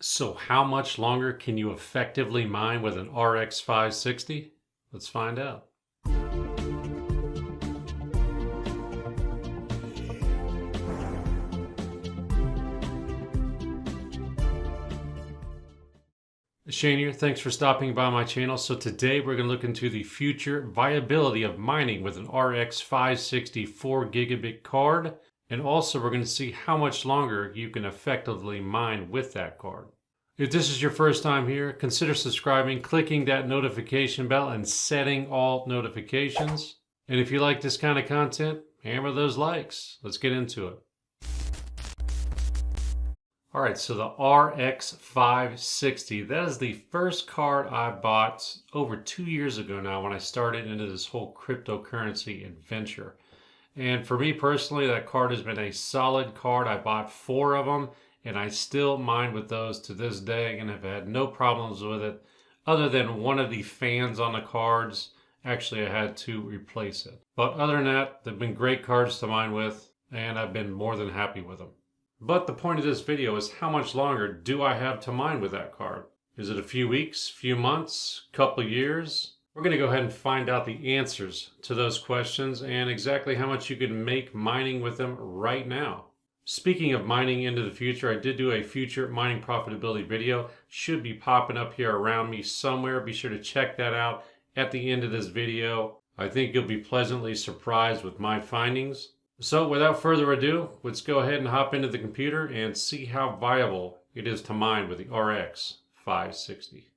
So how much longer can you effectively mine with an RX 560? Let's find out. Shane here, thanks for stopping by my channel. So today we're going to look into the future viability of mining with an RX 560 4 gigabit card. And also we're going to see how much longer you can effectively mine with that card. If this is your first time here, consider subscribing, clicking that notification bell, and setting all notifications. And if you like this kind of content, hammer those likes. Let's get into it. All right, so the RX 560, that is the first card I bought over 2 years ago now when I started into this whole cryptocurrency adventure. And for me personally, that card has been a solid card. I bought 4 of them and I still mine with those to this day and have had no problems with it other than one of the fans on the cards. Actually, I had to replace it. But other than that, they've been great cards to mine with and I've been more than happy with them. But the point of this video is how much longer do I have to mine with that card? Is it a few weeks, few months, couple years? We're going to go ahead and find out the answers to those questions and exactly how much you can make mining with them right now. Speaking of mining into the future, I did do a future mining profitability video. Should be popping up here around me somewhere. Be sure to check that out at the end of this video. I think you'll be pleasantly surprised with my findings. So without further ado, let's go ahead and hop into the computer and see how viable it is to mine with the RX 560.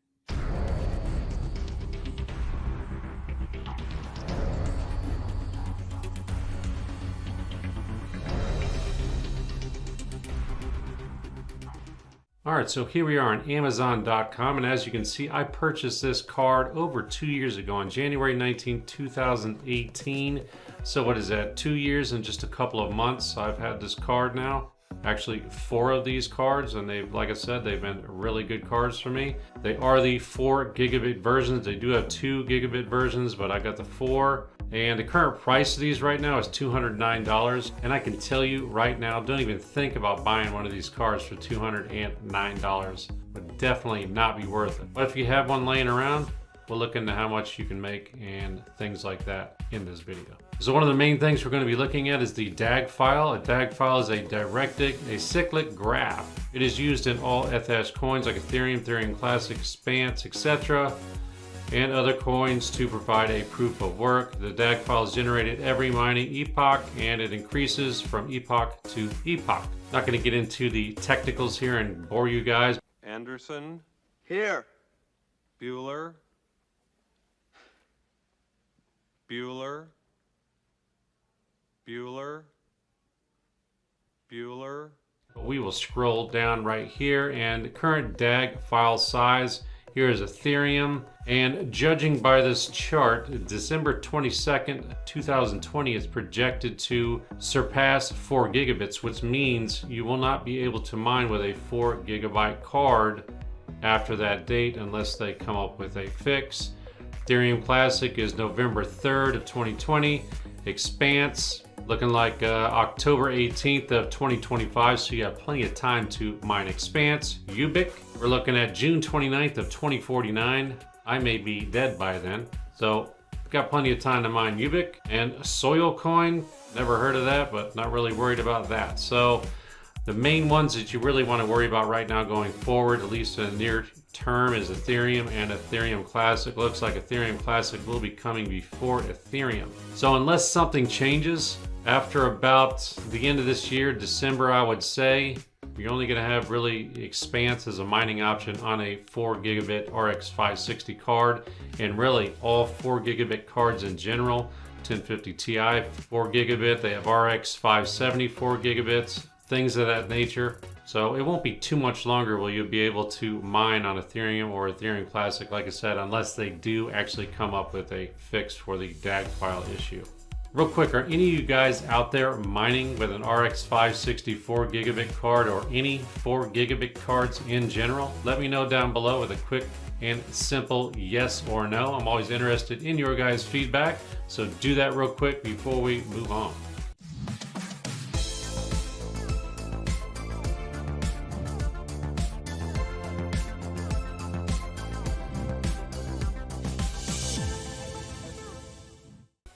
Alright, so here we are on Amazon.com, and as you can see, I purchased this card over 2 years ago on January 19, 2018. So what is that, 2 years and just a couple of months I've had this card now. Actually 4 of these cards, and they've, like I said, they've been really good cards for me. They are the 4 gigabit versions. They do have 2 gigabit versions, but I got the 4. And the current price of these right now is $209. And I can tell you right now, don't even think about buying one of these cards for $209. Would definitely not be worth it. But if you have one laying around, we'll look into how much you can make and things like that in this video. So one of the main things we're going to be looking at is the DAG file. A DAG file is a cyclic graph. It is used in all Ethash coins like Ethereum, Ethereum Classic, Spance, etc. and other coins to provide a proof of work. The DAG file is generated every mining epoch and it increases from epoch to epoch. Not going to get into the technicals here and bore you guys. Anderson. Here. Bueller. Bueller. Bueller. Bueller. We will scroll down right here, and the current DAG file size here is Ethereum, and judging by this chart, December 22nd, 2020 is projected to surpass 4 gigabits, which means you will not be able to mine with a 4 gigabyte card after that date unless they come up with a fix. Ethereum Classic is November 3rd of 2020. Expanse looking like October 18th of 2025, so you have plenty of time to mine Expanse. Ubic, we're looking at June 29th of 2049. I may be dead by then, so got plenty of time to mine Ubic. And Soil Coin, never heard of that, but not really worried about that. So the main ones that you really want to worry about right now going forward, at least in the near term, is Ethereum and Ethereum Classic. Looks like Ethereum Classic will be coming before Ethereum. So unless something changes, after about the end of this year, December, I would say, you're only going to have really Expanse as a mining option on a 4 gigabit RX 560 card, and really all 4 gigabit cards in general. 1050 Ti 4 gigabit, they have RX 570 4 gigabits, things of that nature. So it won't be too much longer will you be able to mine on Ethereum or Ethereum Classic, like I said, unless they do actually come up with a fix for the DAG file issue. Real quick, are any of you guys out there mining with an RX 560 4 gigabit card or any 4 gigabit cards in general? Let me know down below with a quick and simple yes or no. I'm always interested in your guys' feedback, so do that real quick before we move on.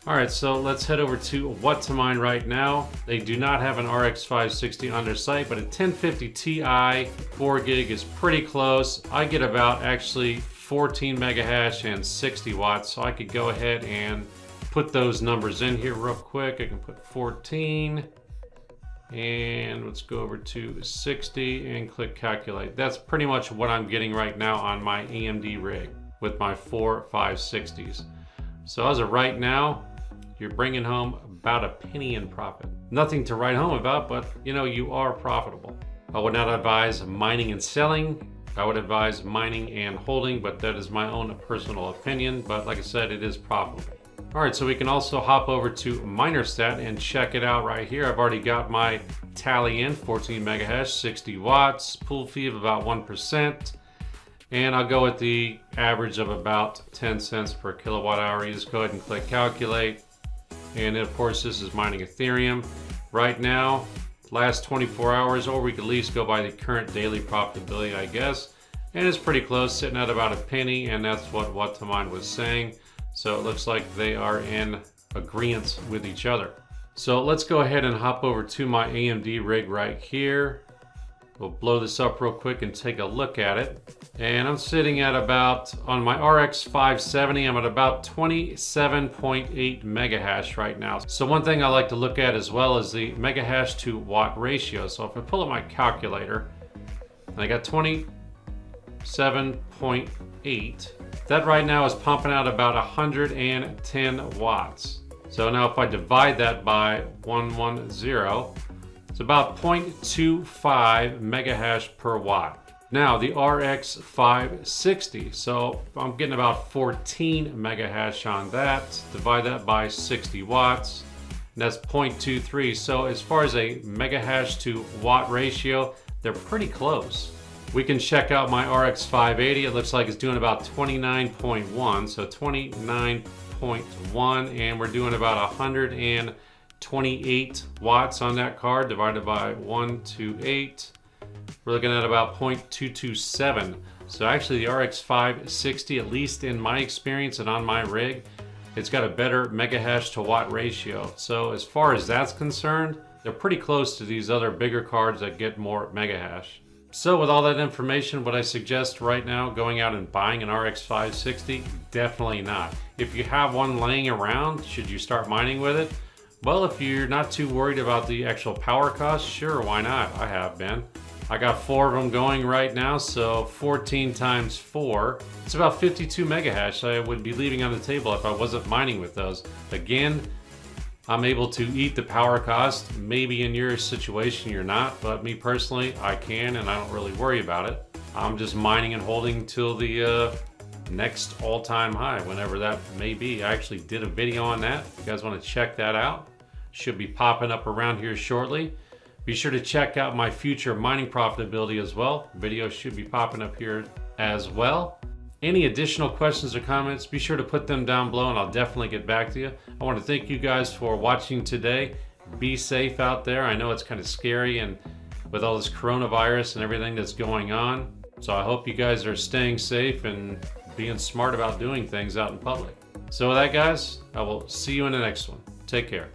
All right, so let's head over to what to mine right now. They do not have an RX 560 on their site, but a 1050 Ti 4 gig is pretty close. I get about actually 14 megahash and 60 watts, so I could go ahead and put those numbers in here real quick. I can put 14 and let's go over to 60 and click calculate. That's pretty much what I'm getting right now on my AMD rig with my 4 560s. So as of right now, you're bringing home about a penny in profit. Nothing to write home about, but you know, you are profitable. I would not advise mining and selling. I would advise mining and holding, but that is my own personal opinion. But like I said, it is profitable. All right, so we can also hop over to MinerStat and check it out right here. I've already got my tally in, 14 megahash, 60 watts, pool fee of about 1%. And I'll go with the average of about 10 cents per kilowatt hour. You just go ahead and click calculate. And of course, this is mining Ethereum. Right now, last 24 hours, or we could at least go by the current daily profitability, I guess. And it's pretty close, sitting at about a penny, and that's what to mine was saying. So it looks like they are in agreement with each other. So let's go ahead and hop over to my AMD rig right here. We'll blow this up real quick and take a look at it. And I'm sitting at about, on my RX 570, I'm at about 27.8 megahash right now. So one thing I like to look at as well is the megahash to watt ratio. So if I pull up my calculator, and I got 27.8, that right now is pumping out about 110 watts. So now if I divide that by 110, it's about 0.25 megahash per watt. Now the RX 560, so I'm getting about 14 megahash on that. Divide that by 60 watts, and that's 0.23. So as far as a megahash to watt ratio, they're pretty close. We can check out my RX 580. It looks like it's doing about 29.1, so 29.1, and we're doing about 128 watts on that card divided by 128. We're looking at about 0.227. So actually the RX 560, at least in my experience and on my rig, it's got a better megahash to watt ratio. So as far as that's concerned, they're pretty close to these other bigger cards that get more megahash. So with all that information, would I suggest right now going out and buying an RX 560? Definitely not. If you have one laying around, should you start mining with it? Well, if you're not too worried about the actual power cost, sure, why not? I have been. I got 4 of them going right now, so 14 times 4, it's about 52 megahash I would be leaving on the table if I wasn't mining with those. Again, I'm able to eat the power cost. Maybe in your situation you're not, but me personally, I can, and I don't really worry about it. I'm just mining and holding till the next all-time high, whenever that may be. I actually did a video on that. If you guys want to check that out, should be popping up around here shortly. Be sure to check out my future mining profitability as well. Videos should be popping up here as well. Any additional questions or comments, be sure to put them down below and I'll definitely get back to you. I want to thank you guys for watching today. Be safe out there. I know it's kind of scary and with all this coronavirus and everything that's going on. So I hope you guys are staying safe and being smart about doing things out in public. So with that, guys, I will see you in the next one. Take care.